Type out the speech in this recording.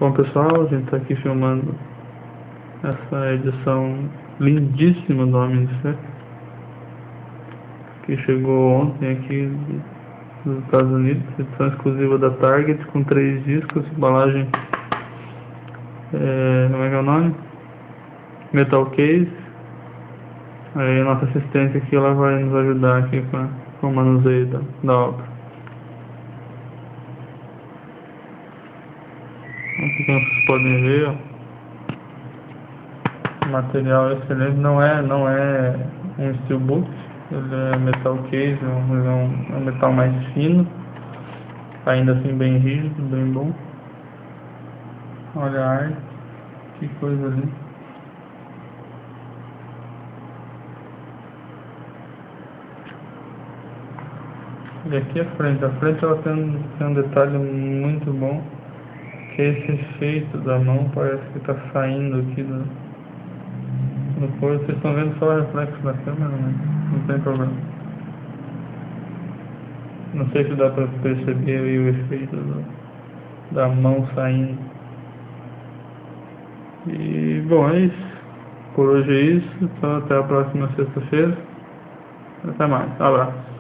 Bom pessoal, a gente está aqui filmando essa edição lindíssima do Homem de Ferro, que chegou ontem aqui dos Estados Unidos, edição exclusiva da Target, com 3 discos, embalagem, como é que é o nome? Metal Case. Aí a nossa assistente aqui, ela vai nos ajudar aqui com o manuseio da obra. Aqui como vocês podem ver, ó, o material é excelente, não é um steelbook, ele é metal case, é um metal mais fino, ainda assim bem rígido, bem bom. Olha a arte, que coisa linda. E aqui a frente ela tem um detalhe muito bom, que esse efeito da mão parece que está saindo aqui no corpo. Vocês estão vendo só o reflexo da câmera, né? Não tem problema. Não sei se dá para perceber aí o efeito da mão saindo. E bom, é isso. Por hoje é isso. Então até a próxima sexta-feira. Até mais. Um abraço.